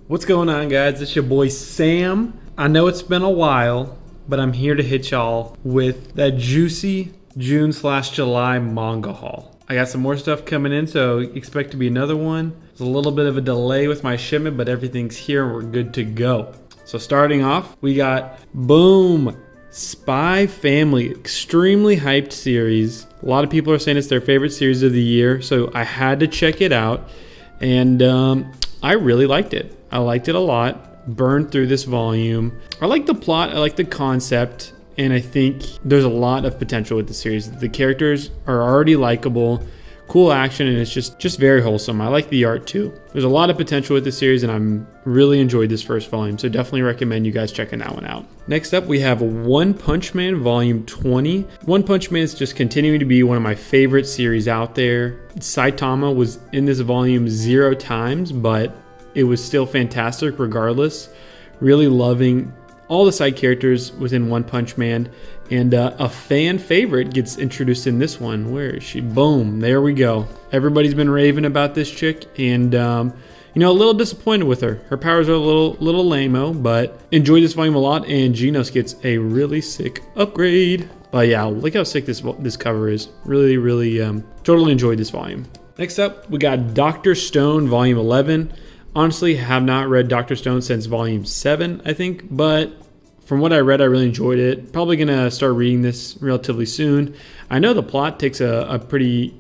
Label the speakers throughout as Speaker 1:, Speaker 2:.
Speaker 1: What's going on, guys? It's your boy Sam. I know it's been a while, but I'm here to hit y'all with that juicy June/July manga haul. I got some more stuff coming in, so expect to be another one. There's a little bit of a delay with my shipment, but everything's here and we're good to go. So starting off, we got boom, Spy Family, extremely hyped series. A lot of people are saying it's their favorite series of the year, so I had to check it out, and I really liked it. I liked it a lot. Burned through this volume. I like the plot, I like the concept, and I think there's a lot of potential with the series. The characters are already likable, cool action, and it's just very wholesome. I like the art too. There's a lot of potential with the series, and I'm really enjoyed this first volume, so definitely recommend you guys checking that one out. Next up, we have One Punch Man Volume 20. One Punch Man is just continuing to be one of my favorite series out there. Saitama was in this volume 0 times, but it was still fantastic regardless. Really loving all the side characters within One Punch Man. And a fan favorite gets introduced in this one. Where is she? Boom. There we go. Everybody's been raving about this chick. And, a little disappointed with her. Her powers are a little lame-o, but enjoyed this volume a lot. And Genos gets a really sick upgrade. But yeah, look how sick this cover is. Really, really, totally enjoyed this volume. Next up, we got Dr. Stone Volume 11. Honestly, have not read Dr. Stone since volume 7, I think, but from what I read, I really enjoyed it. Probably going to start reading this relatively soon. I know the plot takes a pretty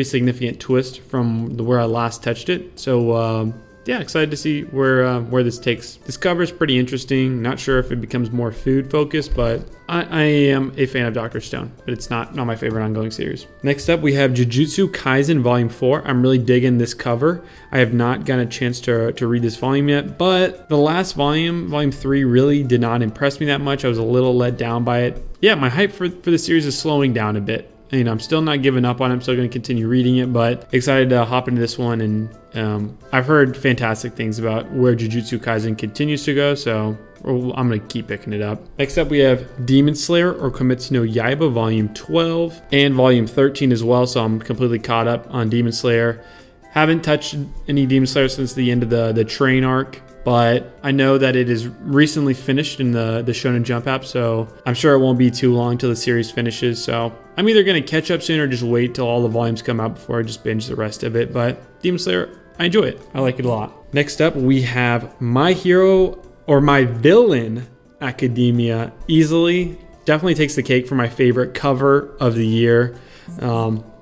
Speaker 1: significant twist from where I last touched it, so excited to see where this takes. This cover is pretty interesting. Not sure if it becomes more food focused, but I am a fan of Dr. Stone, but it's not my favorite ongoing series. Next up, we have Jujutsu Kaizen Volume 4. I'm really digging this cover. I have not gotten a chance to read this volume yet, but the last volume, Volume 3, really did not impress me that much. I was a little let down by it. Yeah, my hype for the series is slowing down a bit. I'm still not giving up on it. I'm still going to continue reading it, but excited to hop into this one. And I've heard fantastic things about where Jujutsu Kaisen continues to go, so I'm going to keep picking it up. Next up, we have Demon Slayer or Kimetsu no Yaiba Volume 12 and Volume 13 as well, so I'm completely caught up on Demon Slayer. Haven't touched any Demon Slayer since the end of the train arc, but I know that it is recently finished in the Shonen Jump app, so I'm sure it won't be too long till the series finishes. So I'm either going to catch up soon or just wait till all the volumes come out before I just binge the rest of it. But Demon Slayer, I enjoy it. I like it a lot. Next up, we have My Hero or My Villain Academia. Easily, definitely takes the cake for my favorite cover of the year.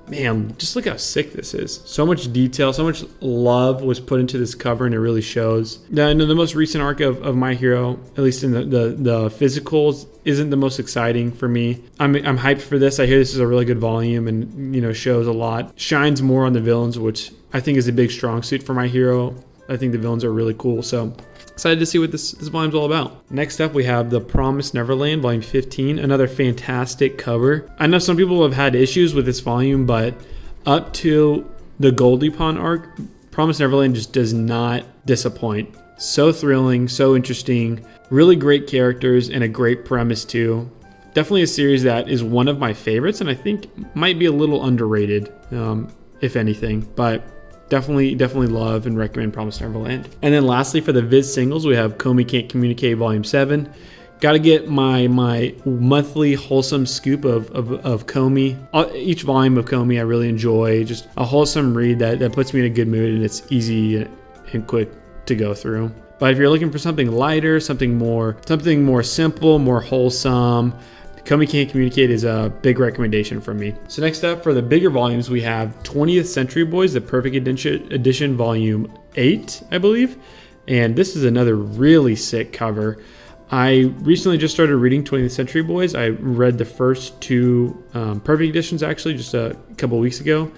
Speaker 1: Man, just look how sick this is. So much detail, so much love was put into this cover, and it really shows. I know the most recent arc of My Hero, at least in the physicals, isn't the most exciting for me. I'm hyped for this. I hear this is a really good volume and, shows a lot. Shines more on the villains, which I think is a big strong suit for My Hero. I think the villains are really cool, so excited to see what this volume's all about. Next up, we have The Promised Neverland, Volume 15. Another fantastic cover. I know some people have had issues with this volume, but up to the Goldie Pond arc, Promised Neverland just does not disappoint. So thrilling, so interesting. Really great characters and a great premise too. Definitely a series that is one of my favorites, and I think might be a little underrated, if anything. But Definitely love and recommend Promised Neverland. And then lastly, for the Viz singles, we have Komi Can't Communicate Volume 7. Got to get my monthly wholesome scoop of Komi. Each volume of Komi I really enjoy. Just a wholesome read that puts me in a good mood, and it's easy and quick to go through. But if you're looking for something lighter, something more simple, more wholesome, Komi Can't Communicate is a big recommendation from me. So next up, for the bigger volumes, we have 20th Century Boys, the Perfect Edition Volume 8, I believe. And this is another really sick cover. I recently just started reading 20th Century Boys. I read the first 2 Perfect Editions actually just a couple weeks ago.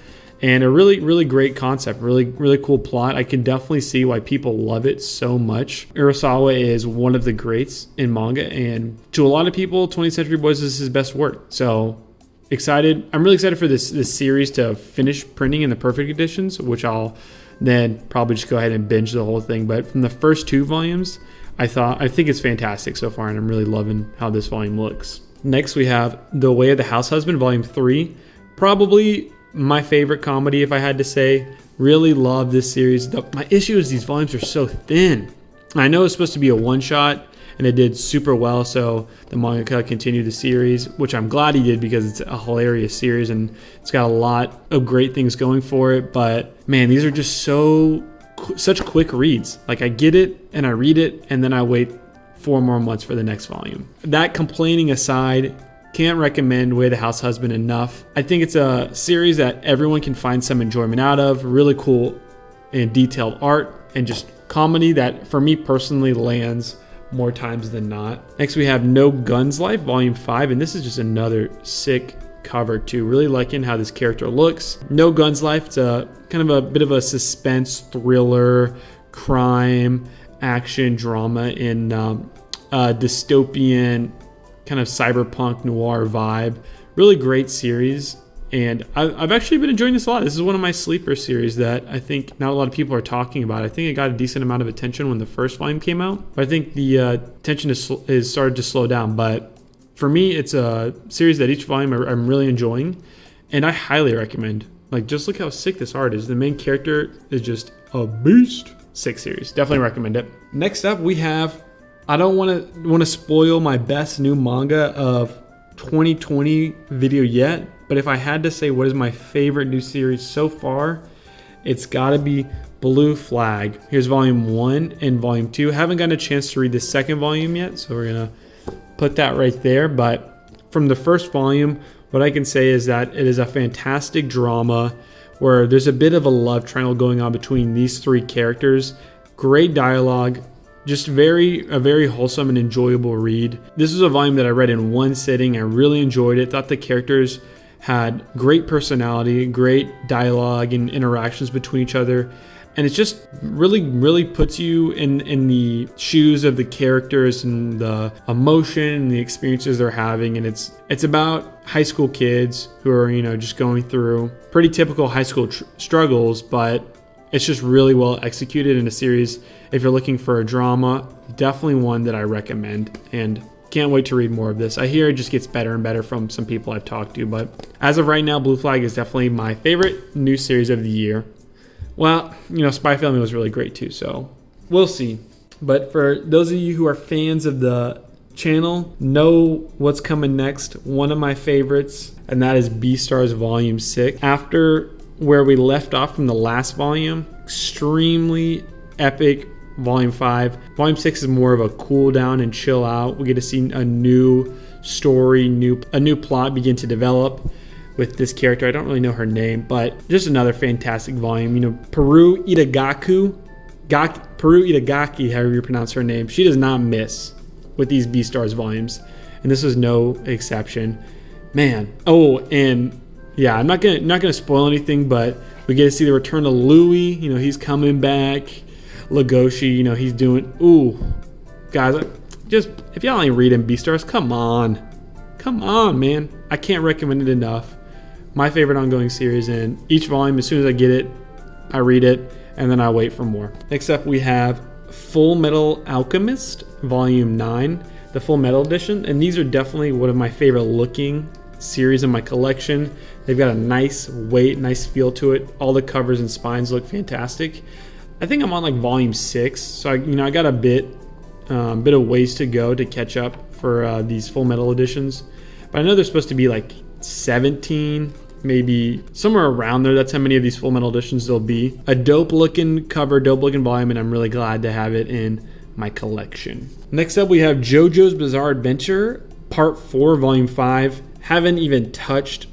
Speaker 1: And a really, really great concept, really cool plot. I can definitely see why people love it so much. Urasawa is one of the greats in manga, and to a lot of people, 20th Century Boys is his best work. So excited. I'm really excited for this series to finish printing in the Perfect Editions, which I'll then probably just go ahead and binge the whole thing. But from the first 2 volumes, I think it's fantastic so far, and I'm really loving how this volume looks. Next, we have The Way of the Househusband, Volume 3. Probably my favorite comedy, if I had to say. Really love this series. My issue is these volumes are so thin. I know it's supposed to be a one-shot, and it did super well, so the mangaka continued the series, which I'm glad he did because it's a hilarious series and it's got a lot of great things going for it. But man, these are just such quick reads. Like, I get it and I read it, and then I wait 4 more months for the next volume. That complaining aside, can't recommend Way the Househusband enough. I think it's a series that everyone can find some enjoyment out of. Really cool and detailed art, and just comedy that for me personally lands more times than not. Next we have No Guns Life Volume 5, and this is just another sick cover too. Really liking how this character looks. No Guns Life, it's a kind of a bit of a suspense thriller, crime, action, drama in a dystopian kind of cyberpunk noir vibe. Really great series, and I've actually been enjoying this a lot. This is one of my sleeper series that I think not a lot of people are talking about. I think it got a decent amount of attention when the first volume came out, but I think the attention is started to slow down. But for me, it's a series that each volume I'm really enjoying, and I highly recommend. Like, just look how sick this art is. The main character is just a beast. Sick series. Definitely recommend it. Next up, we have, I don't want to spoil my best new manga of 2020 video yet, but if I had to say what is my favorite new series so far, it's got to be Blue Flag. Here's volume 1 and volume 2. Haven't gotten a chance to read the second volume yet, so we're going to put that right there. But from the first volume, what I can say is that it is a fantastic drama where there's a bit of a love triangle going on between these 3 characters. Great dialogue, just a very wholesome and enjoyable read. This was a volume that I read in one sitting. I really enjoyed it. Thought the characters had great personality, great dialogue and interactions between each other. And it just really puts you in the shoes of the characters and the emotion and the experiences they're having. And it's about high school kids who are, just going through pretty typical high school struggles, but it's just really well executed in a series. If you're looking for a drama, definitely one that I recommend, and can't wait to read more of this. I hear it just gets better and better from some people I've talked to, but as of right now, Blue Flag is definitely my favorite new series of the year. Well, Spy Family was really great too, so we'll see. But for those of you who are fans of the channel, know what's coming next. One of my favorites, and that is Beastars Volume 6. After where we left off from the last volume, extremely epic Volume 5. Volume 6 is more of a cool down and chill out. We get to see a new story, a new plot begin to develop with this character. I don't really know her name, but just another fantastic volume. Peru Itagaki, however you pronounce her name, she does not miss with these Beastars volumes, and this was no exception. Man. Oh, and yeah, I'm not gonna spoil anything, but we get to see the return of Louis. He's coming back. Legoshi, he's doing. Ooh, guys, just if y'all ain't reading Beastars, come on, man. I can't recommend it enough. My favorite ongoing series, and each volume, as soon as I get it, I read it, and then I wait for more. Next up, we have Full Metal Alchemist, Volume 9, the Full Metal Edition, and these are definitely one of my favorite looking series in my collection. They've got a nice weight, nice feel to it. All the covers and spines look fantastic. I think I'm on like Volume 6, so I got a bit of ways to go to catch up for these Full Metal editions. But I know there's supposed to be like 17, maybe somewhere around there. That's how many of these Full Metal editions there'll be. A dope looking cover, dope looking volume, and I'm really glad to have it in my collection. Next up, we have JoJo's Bizarre Adventure, Part 4, Volume 5. Haven't even touched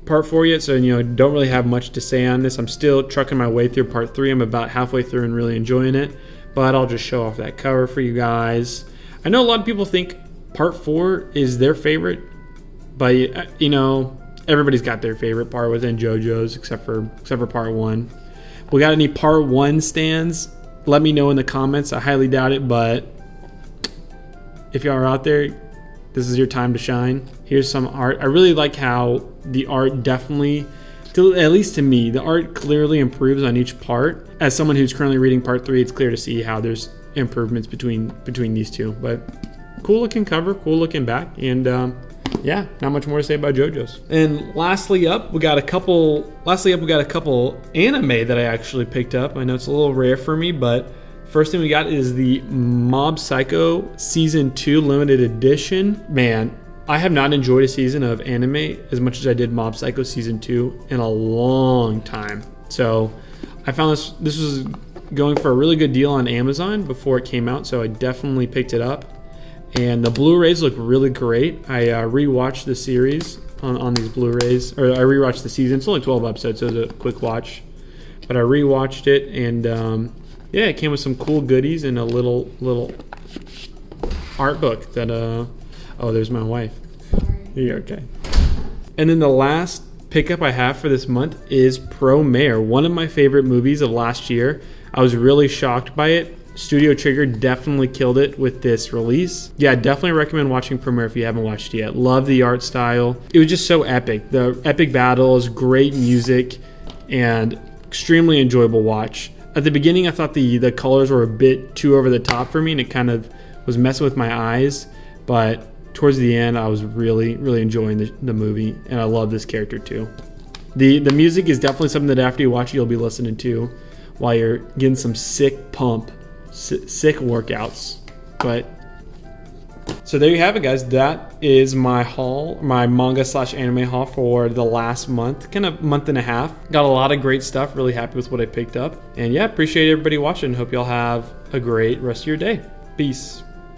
Speaker 1: Part 4 yet, so don't really have much to say on this. I'm still trucking my way through Part 3. I'm about halfway through and really enjoying it, but I'll just show off that cover for you guys. I know a lot of people think Part 4 is their favorite, but everybody's got their favorite part within JoJo's except for Part 1. We got any Part 1 stands? Let me know in the comments. I highly doubt it, but if y'all are out there, this is your time to shine. Here's some art. I really like how the art definitely, at least to me, the art clearly improves on each part. As someone who's currently reading Part 3, it's clear to see how there's improvements between these two. But cool looking cover, cool looking back, and yeah, not much more to say about JoJo's. And lastly up, we got a couple anime that I actually picked up. I know it's a little rare for me, but First thing we got is the Mob Psycho Season 2 Limited Edition. Man, I have not enjoyed a season of anime as much as I did Mob Psycho Season 2 in a long time. So I found this was going for a really good deal on Amazon before it came out, so I definitely picked it up. And the Blu-rays look really great. I rewatched the series on these Blu-rays, or I rewatched the season. It's only 12 episodes, so it was a quick watch. But I rewatched it, and yeah, it came with some cool goodies and a little art book that oh, there's my wife. You're okay. And then the last pickup I have for this month is Promare, one of my favorite movies of last year. I was really shocked by it. Studio Trigger definitely killed it with this release. Yeah, definitely recommend watching Promare if you haven't watched it yet. Love the art style. It was just so epic. The epic battles, great music, and extremely enjoyable watch. At the beginning, I thought the colors were a bit too over the top for me, and it kind of was messing with my eyes. But towards the end, I was really, really enjoying the movie, and I love this character too. The music is definitely something that after you watch it, you'll be listening to while you're getting some sick workouts. But so there you have it, guys. That is my haul, my manga/anime haul for the last month, kind of month and a half. Got a lot of great stuff. Really happy with what I picked up. And yeah, appreciate everybody watching. Hope y'all have a great rest of your day. Peace.